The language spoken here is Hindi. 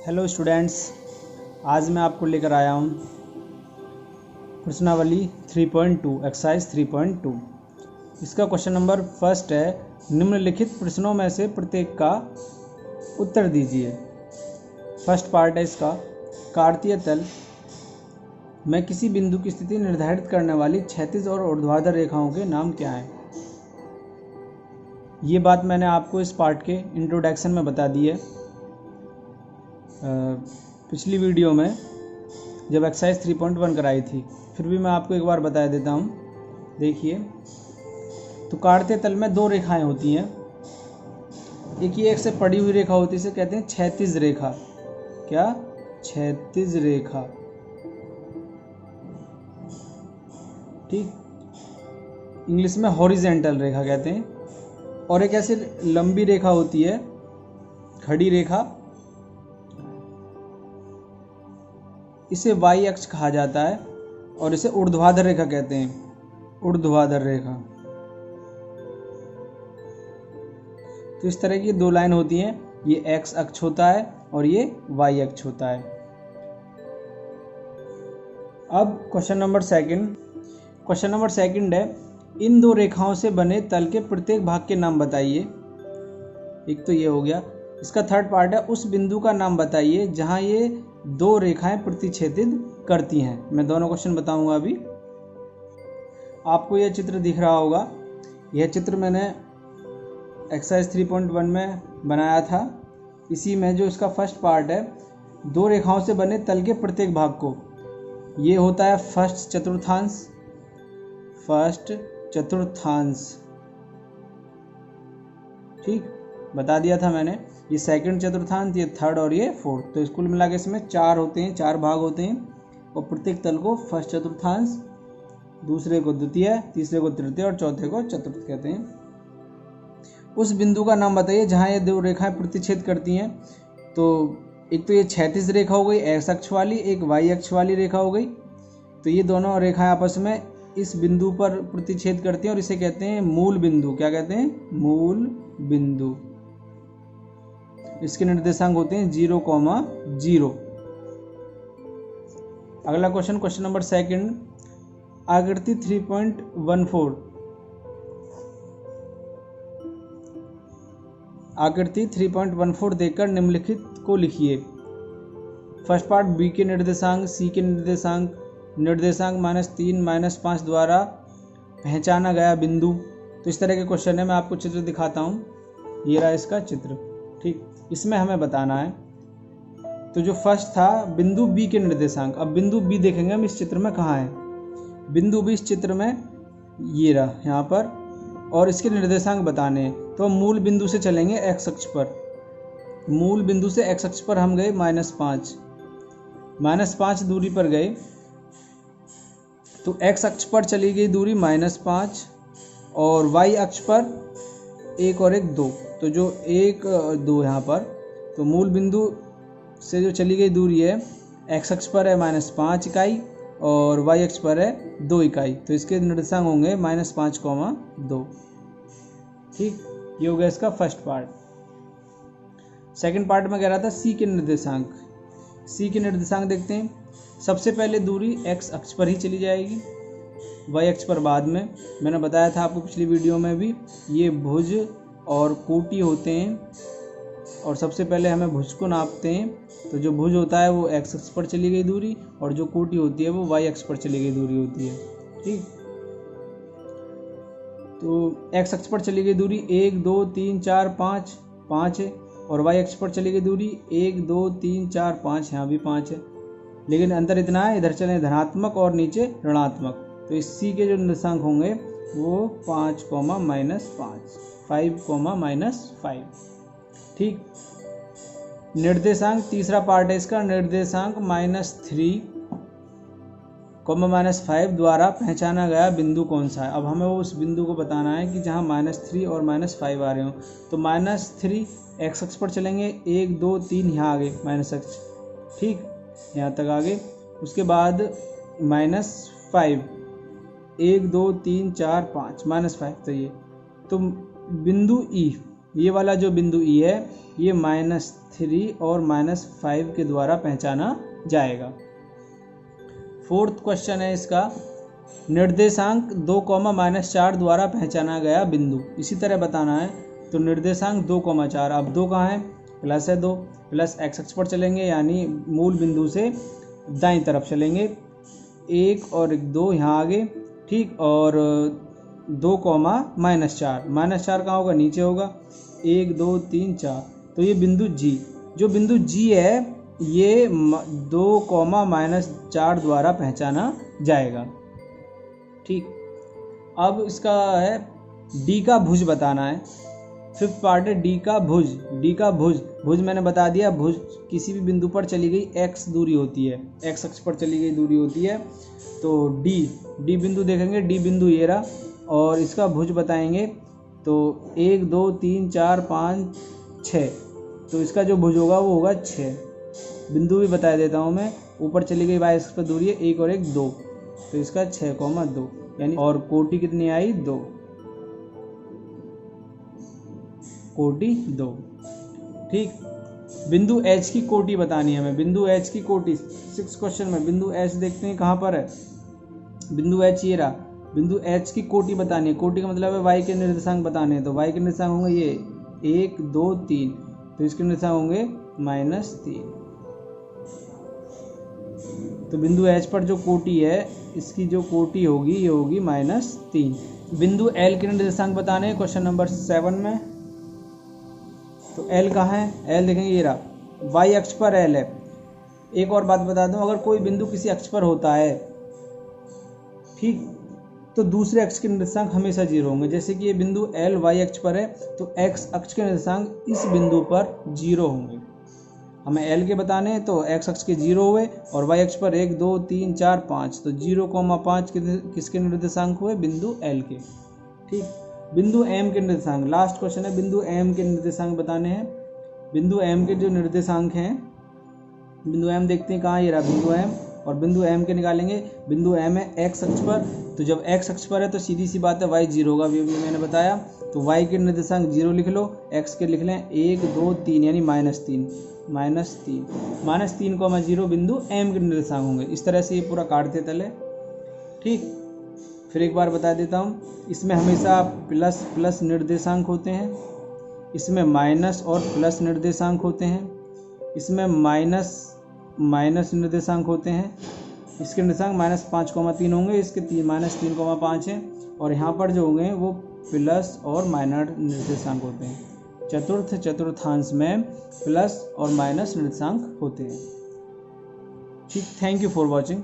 हेलो स्टूडेंट्स, आज मैं आपको लेकर आया हूँ प्रश्नावली 3.2 एक्सरसाइज 3.2। इसका क्वेश्चन नंबर फर्स्ट है, निम्नलिखित प्रश्नों में से प्रत्येक का उत्तर दीजिए। फर्स्ट पार्ट है इसका, कार्तीय तल में किसी बिंदु की स्थिति निर्धारित करने वाली क्षैतिज और ऊर्ध्वाधर रेखाओं के नाम क्या हैं। ये बात मैंने आपको इस पार्ट के इंट्रोडक्शन में बता दी है। पिछली वीडियो में जब एक्सरसाइज 3.1 कराई थी, फिर भी मैं आपको एक बार बता देता हूँ। देखिए, तो कार्तीय तल में दो रेखाएं होती हैं। एक ये एक से पड़ी हुई रेखा होती है, इसे कहते हैं क्षैतिज रेखा। क्या? क्षैतिज रेखा। ठीक, इंग्लिश में हॉरिजेंटल रेखा कहते हैं। और एक ऐसी लंबी रेखा होती है, खड़ी रेखा, इसे वाई अक्ष कहा जाता है और इसे ऊर्ध्वाधर रेखा कहते हैं। ऊर्ध्वाधर रेखा। तो इस तरह की दो लाइन होती हैं, ये एक्स अक्ष होता है और ये वाई अक्ष होता है। अब क्वेश्चन नंबर सेकंड है, इन दो रेखाओं से बने तल के प्रत्येक भाग के नाम बताइए। एक तो ये हो गया। इसका थर्ड पार्ट है, उस बिंदु का नाम बताइए जहां ये दो रेखाएं प्रतिच्छेदित करती हैं। मैं दोनों क्वेश्चन बताऊंगा अभी। आपको यह चित्र दिख रहा होगा। यह चित्र मैंने एक्सरसाइज 3.1 में बनाया था। इसी में जो इसका फर्स्ट पार्ट है, दो रेखाओं से बने तल के प्रत्येक भाग को, ये होता है फर्स्ट चतुर्थांश। ठीक, बता दिया था मैंने। ये सेकंड चतुर्थांश, ये थर्ड और ये फोर्थ। तो कुल मिला के इसमें चार होते हैं, चार भाग होते हैं। और प्रत्येक तल को फर्स्ट चतुर्थांश, दूसरे को द्वितीय, तीसरे को तृतीय और चौथे को चतुर्थ कहते हैं। उस बिंदु का नाम बताइए जहां ये दो रेखाएं प्रतिच्छेद करती हैं। तो एक तो ये क्षैतिज रेखा हो गई एक्स अक्ष वाली, एक वाई अक्ष वाली रेखा हो गई। तो ये दोनों रेखाएं आपस में इस बिंदु पर प्रतिच्छेद करती हैं और इसे कहते हैं मूल बिंदु। क्या कहते हैं? मूल बिंदु। इसके निर्देशांक होते हैं 0,0। अगला क्वेश्चन नंबर सेकंड, आकृति 3.14। आकृति 3.14 देखकर निम्नलिखित को लिखिए। फर्स्ट पार्ट, बी के निर्देशांक, सी के निर्देशांक -3 -5 द्वारा पहचाना गया बिंदु। तो इस तरह के क्वेश्चन है। मैं आपको चित्र दिखाता हूँ। ये रहा इसका चित्र। ठीक, इसमें हमें बताना है। तो जो फर्स्ट था, बिंदु बी के निर्देशांक। अब बिंदु बी देखेंगे हम इस चित्र में कहाँ है। बिंदु बी इस चित्र में ये रहा यहाँ पर, और इसके निर्देशांक बताने हैं। तो हम मूल बिंदु से चलेंगे एक्स अक्ष पर। मूल बिंदु से एक्स अक्ष पर हम गए -5 दूरी पर गए। तो एक्स अक्ष पर चली गई दूरी -5 और वाई अक्ष पर 1 और 1 2। तो जो 1 2 यहाँ पर, तो मूल बिंदु से जो चली गई दूरी है, एक्स अक्ष पर है -5 इकाई और वाई अक्ष पर है 2 इकाई। तो इसके निर्देशांक होंगे -5,2। ठीक, ये हो गया इसका फर्स्ट पार्ट। सेकंड पार्ट में कह रहा था सी के निर्देशांक। सी के निर्देशांक देखते हैं। सबसे पहले दूरी एक्स अक्ष पर ही चली जाएगी, वाई अक्ष पर बाद में। मैंने बताया था आपको पिछली वीडियो में भी, ये भुज और कोटि होते हैं और सबसे पहले हमें भुज को नापते हैं। तो जो भुज होता है वो एक्स अक्ष पर चली गई दूरी और जो कोटि होती है वो वाई अक्ष पर चली गई दूरी होती है। ठीक, तो एक्स अक्ष पर चली गई दूरी 1 2 3 4 5 है और वाई अक्ष पर चली गई दूरी 1 2 3 4 5, यहाँ भी 5 है। लेकिन अंतर इतना है, इधर चले धनात्मक और नीचे ऋणात्मक। तो इस सी के जो निर्देशांक होंगे वो 5, -5। ठीक, निर्देशांक तीसरा पार्ट है इसका। निर्देशांक -3, -5 द्वारा पहचाना गया बिंदु कौन सा है। अब हमें उस बिंदु को बताना है कि जहाँ -3 और -5 आ रहे हो। तो -3 एक्स अक्ष पर चलेंगे, 1 2 3 यहाँ आगे माइनस अक्ष। ठीक, यहाँ तक आगे। उसके बाद -5, 1 2 3 4 5 -5। तो ये तो बिंदु ई ये वाला जो बिंदु ई है ये -3 और -5 के द्वारा पहचाना जाएगा। फोर्थ क्वेश्चन है इसका, निर्देशांक 2, -4 द्वारा पहचाना गया बिंदु। इसी तरह बताना है। तो निर्देशांक 2, 4, अब 2 कहाँ है, प्लस है 2, प्लस एक्स अक्ष पर चलेंगे यानी मूल बिंदु से दाईं तरफ चलेंगे, 1 और 2 यहाँ आगे, ठीक, और 2, -4, -4 कहाँ होगा, नीचे होगा, 1 2 3 4, तो ये बिंदु जी, जो बिंदु जी है ये 2, -4 द्वारा पहचाना जाएगा। ठीक, अब इसका है डी का भुज बताना है। फिफ्थ पार्ट है डी का भुज। डी का भुज, भुज मैंने बता दिया, भुज किसी भी बिंदु पर चली गई एक्स दूरी होती है, एक्स अक्ष पर चली गई दूरी होती है। तो डी बिंदु देखेंगे, डी बिंदु ये रहा, और इसका भुज बताएंगे तो 1 2 3 4 5 6, तो इसका जो भुज होगा वो होगा 6। बिंदु भी बता देता हूँ मैं, ऊपर चली गई वाई अक्ष पर दूरी है 1 और 1 2, तो इसका 6,2 यानी, और कोटि कितनी आई, 2, कोटि 2। ठीक, बिंदु एच की कोटि बतानी है हमें, बिंदु एच की कोटि। 6 क्वेश्चन में बिंदु एच देखते हैं कहाँ पर है, बिंदु एच ये रहा, बिंदु एच की कोटि बतानी है। कोटि का मतलब है वाई के निर्देशांक बताने हैं, तो वाई के निर्देशांक होंगे ये 1 2 3, तो इसके निर्देशांक होंगे -3। तो बिंदु एच पर जो कोटि है इसकी जो कोटि होगी ये होगी -3। बिंदु एल के निर्देशांक बताने हैं क्वेश्चन नंबर 7 में। तो एल कहाँ है, एल देखेंगे ये रहा, वाई अक्ष पर एल है। एक और बात बता दूं, अगर कोई बिंदु किसी अक्ष पर होता है, ठीक, तो दूसरे अक्ष के निर्देशांक हमेशा 0 होंगे। जैसे कि ये बिंदु एल वाई अक्ष पर है, तो एक्स अक्ष के निर्देशांक इस बिंदु पर 0 होंगे। हमें एल के बताने हैं, तो एक्स अक्ष के 0 हुए और वाई अक्ष पर 1 2 3 4 5, तो 0,5 किसके निर्देशांक हुए, बिंदु एल के। ठीक, बिंदु एम के निर्देशांक, लास्ट क्वेश्चन है, बिंदु एम के निर्देशांक बताने हैं। बिंदु एम के जो निर्देशांक हैं, बिंदु एम देखते हैं कहाँ, ये रहा बिंदु एम, और बिंदु एम के निकालेंगे। बिंदु एम है एक्स अक्ष पर, तो जब एक्स अक्ष पर है तो सीधी सी बात है वाई 0 होगा, अभी मैंने बताया। तो वाई के निर्देशांक 0 लिख लो, एक्स के लिख लें 1 2 3 यानी -3, -3,0 बिंदु एम के निर्देशांक होंगे। इस तरह से ये पूरा काटते तले। ठीक, फिर एक बार बता देता हूँ, इसमें हमेशा प्लस निर्देशांक होते हैं, इसमें माइनस और प्लस निर्देशांक होते हैं, इसमें माइनस निर्देशांक होते हैं। इसके निर्देशांक -5,3 होंगे, इसके -3,5 हैं, और यहाँ पर जो होंगे वो प्लस और माइनस निर्देशांक होते हैं। चतुर्थांश में प्लस और माइनस निर्देशांक होते हैं। ठीक, थैंक यू फॉर वॉचिंग।